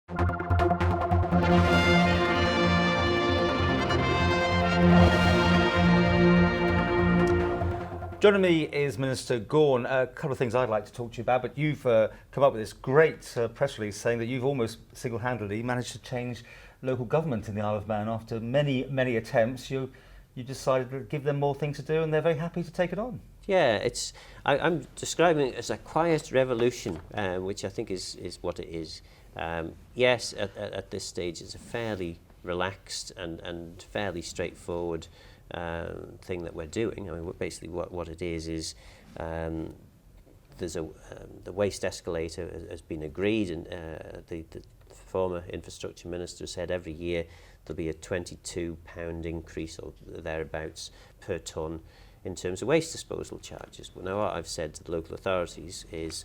Joining me is Minister Gawne. A couple of things I'd like to talk to you about, but you've come up with this great press release saying that you've almost single-handedly managed to change local government in the Isle of Man after many, many attempts. You decided to give them more things to do, and they're very happy to take it on. Yeah, I'm describing it as a quiet revolution, which I think is what it is. Yes, at this stage it's a fairly relaxed and fairly straightforward thing that we're doing. I mean, basically what it is there's the waste escalator has been agreed, and the former infrastructure minister said every year there'll be a £22 increase or thereabouts per tonne in terms of waste disposal charges. Well, now what I've said to the local authorities is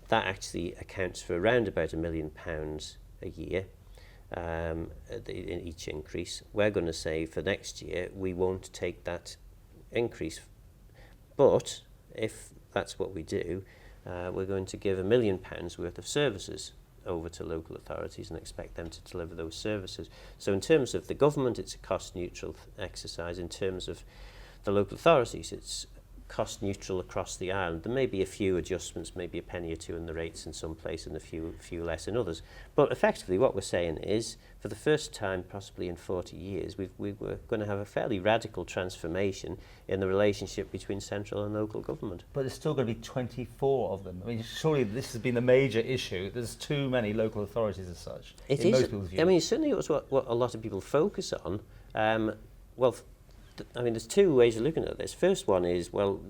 that actually accounts for around about £1 million a year in each increase. We're going to say for next year we won't take that increase, but if that's what we do, we're going to give £1 million worth of services over to local authorities and expect them to deliver those services. So in terms of the government, it's a cost neutral exercise. In terms of the local authorities, it's cost neutral across the island. There may be a few adjustments, maybe a penny or two in the rates in some places and a few less in others. But effectively what we're saying is, for the first time possibly in 40 years, we're going to have a fairly radical transformation in the relationship between central and local government. But there's still going to be 24 of them. I mean, surely this has been a major issue. There's too many local authorities as such. It is. Most people's view. I mean, certainly it was what a lot of people focus on. I mean, there's two ways of looking at this. First one is, well,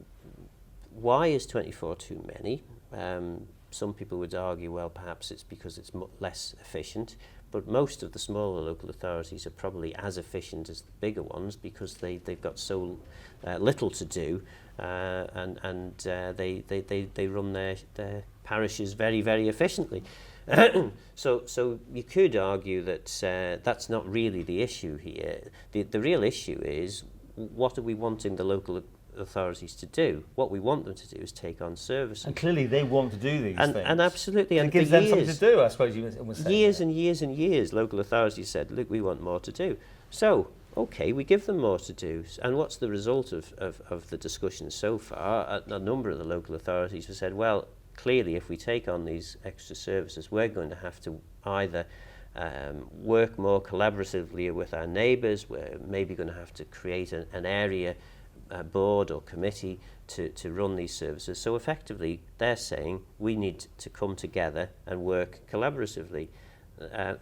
why is 24 too many? Some people would argue, well, perhaps it's because it's less efficient, but most of the smaller local authorities are probably as efficient as the bigger ones because they've got so little to do, and they run their parishes very, very efficiently. So you could argue that that's not really the issue here. The real issue is, what are we wanting the local authorities to do? What we want them to do is take on services. And clearly they want to do these things. And absolutely. And it gives them something to do, I suppose you were saying. Years and years and years, local authorities said, look, we want more to do. So, okay, we give them more to do. And what's the result of the discussion so far? A number of the local authorities have said, well, clearly if we take on these extra services, we're going to have to either work more collaboratively with our neighbours. We're maybe going to have to create an area board or committee to run these services. So effectively they're saying we need to come together and work collaboratively,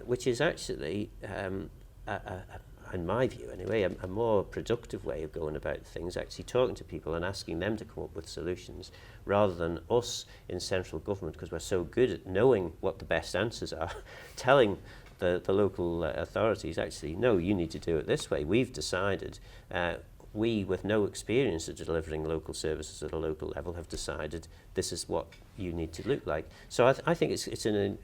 which is actually, in my view anyway, a more productive way of going about things, actually talking to people and asking them to come up with solutions, rather than us in central government, because we're so good at knowing what the best answers are, telling the local authorities, actually, no, you need to do it this way. We've decided, we with no experience of delivering local services at a local level have decided this is what you need to look like. So I think it's a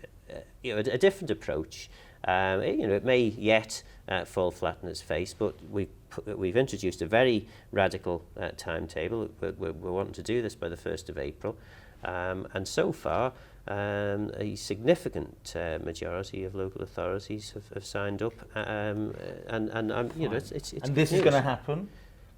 different approach. It may yet fall flat on its face, but we've introduced a very radical timetable. We're wanting to do this by the 1st of April, and so far a significant majority of local authorities have signed up, and it's and this is going to happen.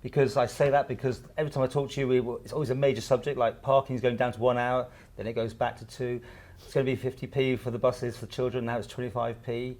Because I say that because every time I talk to you, it's always a major subject, like parking's going down to 1 hour, then it goes back to 2. It's going to be 50p for the buses for children, now it's 25p.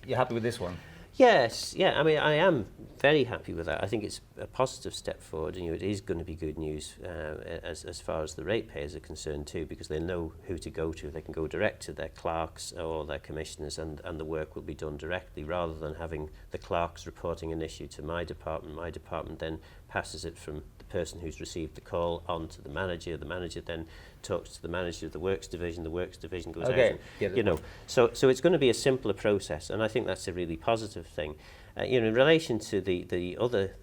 You're happy with this one? Yes, yeah, I mean, I am very happy with that. I think it's a positive step forward, and it is going to be good news as far as the ratepayers are concerned too, because they know who to go to. They can go direct to their clerks or their commissioners, and the work will be done directly, rather than having the clerks reporting an issue to my department. My department then passes it from the person who's received the call on to the manager then talks to the manager of the works division goes out, and, so it's going to be a simpler process, and I think that's a really positive thing. In relation to the other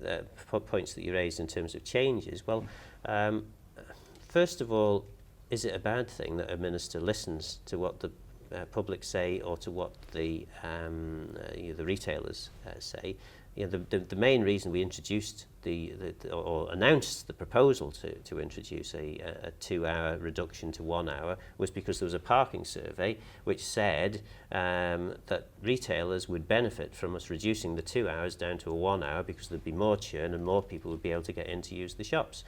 points that you raised in terms of changes, well, first of all, is it a bad thing that a minister listens to what the public say or to what the retailers say? The main reason we introduced or announced the proposal to introduce a 2-hour reduction to 1 hour was because there was a parking survey which said that retailers would benefit from us reducing the 2 hours down to a 1 hour because there'd be more churn and more people would be able to get in to use the shops.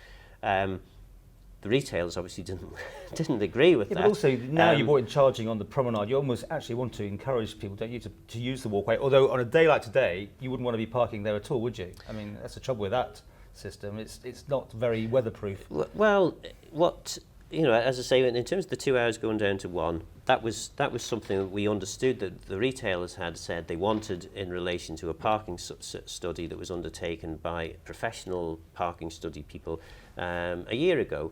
The retailers obviously didn't agree with that. But also, now you're in charging on the promenade, you almost actually want to encourage people, don't you, to use the walkway. Although on a day like today, you wouldn't want to be parking there at all, would you? I mean, that's the trouble with that system. It's not very weatherproof. Well, as I say, in terms of the 2 hours going down to 1, that was something that we understood that the retailers had said they wanted in relation to a parking study that was undertaken by professional parking study people a year ago.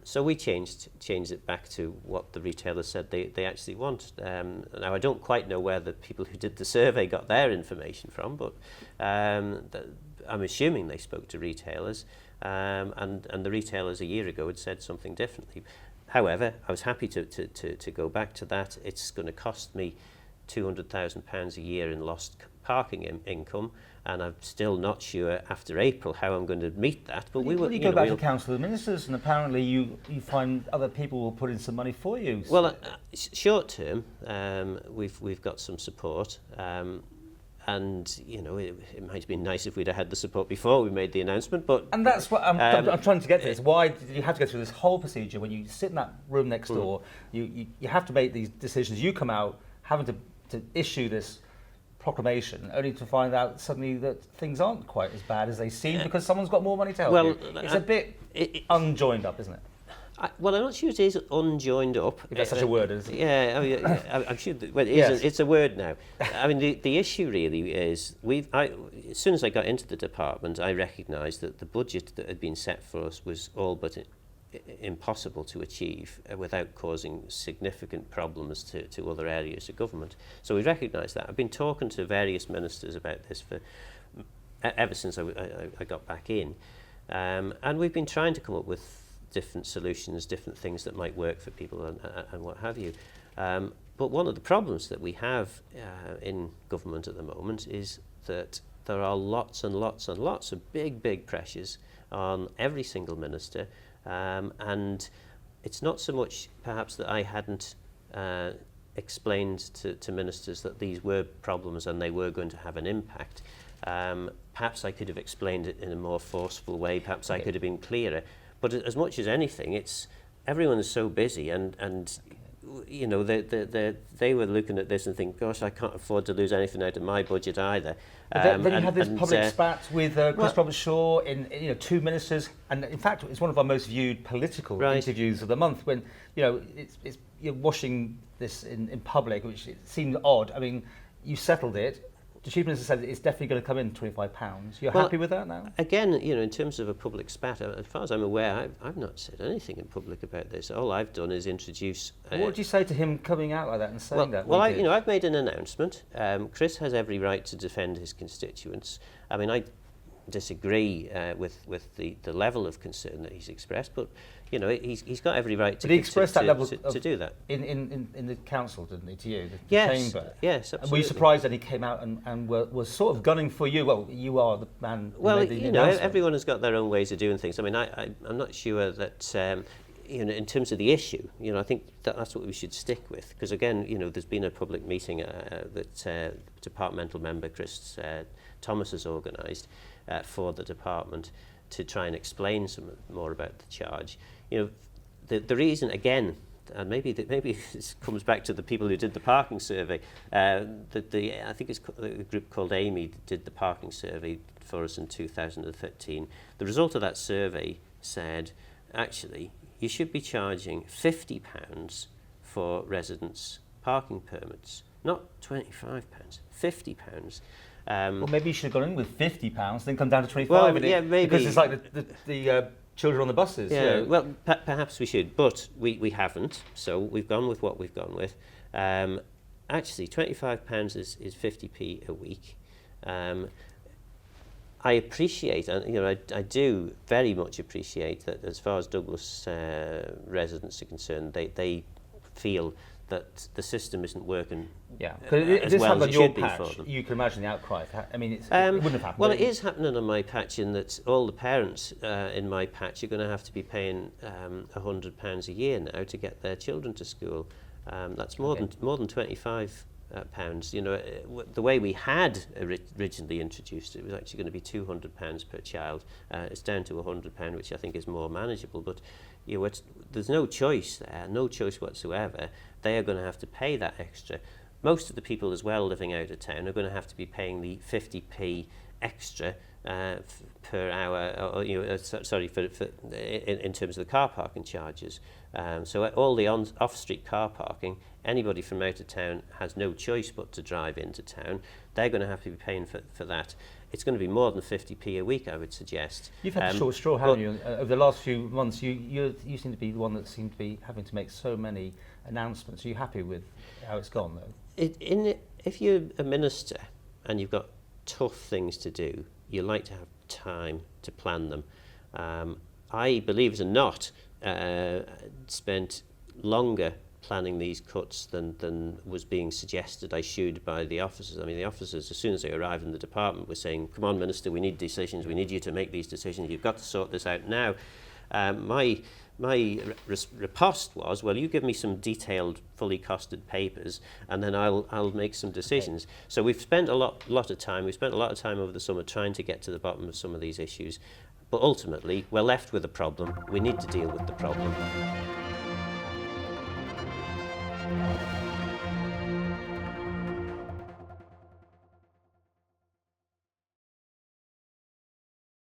So we changed it back to what the retailers said they actually want. Now, I don't quite know where the people who did the survey got their information from, but I'm assuming they spoke to retailers, and the retailers a year ago had said something differently. However, I was happy to go back to that. It's going to cost me £200,000 a year in lost parking income, and I'm still not sure after April how I'm going to meet that. But we will. You go back to Council of Ministers, and apparently you find other people will put in some money for you. Well, short term, we've got some support, and it might have been nice if we'd have had the support before we made the announcement. But that's what I'm trying to get to. Is why did you have to go through this whole procedure when you sit in that room next door? You have to make these decisions. You come out having to issue this proclamation, only to find out suddenly that things aren't quite as bad as they seem because someone's got more money to help you. It's a bit unjoined up, isn't it? Well, I'm not sure it is unjoined up. If that's such a word, is it? Yeah, I'm sure. Well, it's a word now. I mean, the issue really is as soon as I got into the department, I recognised that the budget that had been set for us was all but impossible to achieve without causing significant problems to other areas of government. So we recognise that. I've been talking to various ministers about this ever since I got back in, and we've been trying to come up with different solutions, different things that might work for people and what have you. But one of the problems that we have in government at the moment is that there are lots and lots and lots of big pressures on every single minister, and it's not so much perhaps that I hadn't explained to ministers that these were problems and they were going to have an impact. Perhaps I could have explained it in a more forceful way, perhaps I could have been clearer. But as much as anything, it's everyone is so busy, and they were looking at this and think, gosh, I can't afford to lose anything out of my budget either. Then you had this public spat with Chris Roberts-Shaw in 2 ministers, and in fact it's one of our most viewed political interviews of the month when you're washing this in public, which it seemed odd. I mean, you settled it. The Chief Minister said it's definitely going to come in £25. You're happy with that now? Again, in terms of a public spat, as far as I'm aware, I've not said anything in public about this. All I've done is introduce... what would you say to him coming out like that and saying that? Well, I've made an announcement. Chris has every right to defend his constituents. I mean, I disagree with the level of concern that he's expressed, but he's got every right to. But he expressed that level to do that in the council, didn't he? To you, the yes, chamber. Yes, absolutely. And were you surprised that he came out and was sort of gunning for you? Well, you are the man. Well, who made the announcement. Everyone has got their own ways of doing things. I mean, I'm not sure that. In terms of the issue, I think that's what we should stick with. Because again, there's been a public meeting that departmental member Chris Thomas has organised for the department to try and explain some more about the charge. The reason, again, and maybe this comes back to the people who did the parking survey. I think it's a group called Amy did the parking survey for us in 2013. The result of that survey said, actually, you should be charging £50 for residents' parking permits, not £25, £50. Well, maybe you should have gone in with £50, then come down to 25. Well, maybe because it's like the children on the buses. Yeah, well, perhaps we should, but we haven't. So we've gone with what we've gone with. Actually, £25 is 50p a week. I appreciate, and I do very much appreciate that as far as Douglas residents are concerned, they feel that the system isn't working Yeah, because if as this well as happened on it your should be for patch, them. you can imagine the outcry. I mean, it wouldn't have happened. Well, would it is happening on my patch in that all the parents in my patch are going to have to be paying £100 a year now to get their children to school. That's more than £25. You know, the way we had originally introduced it was actually going to be £200 per child. It's down to £100, which I think is more manageable. But you know, there's no choice there, no choice whatsoever. They are going to have to pay that extra. Most of the people as well living out of town are going to have to be paying the 50p extra per hour, or, you know, sorry, in terms of the car parking charges. So all the off-street car parking, anybody from out of town has no choice but to drive into town. They're going to have to be paying for that. It's going to be more than 50p a week, I would suggest. You've had a short straw, haven't you? Over the last few months, you seem to be the one that seemed to be having to make so many announcements. Are you happy with how it's gone, though? If you're a minister and you've got tough things to do, you like to have time to plan them. I, believe it or not, spent longer planning these cuts than was being suggested I should by the officers. I mean, the officers, as soon as they arrived in the department, were saying, come on, Minister, we need decisions, we need you to make these decisions, you've got to sort this out now. My riposte was, well, you give me some detailed, fully costed papers, and then I'll make some decisions. Okay. So we've spent a lot of time. We spent a lot of time over the summer trying to get to the bottom of some of these issues, but ultimately we're left with a problem. We need to deal with the problem.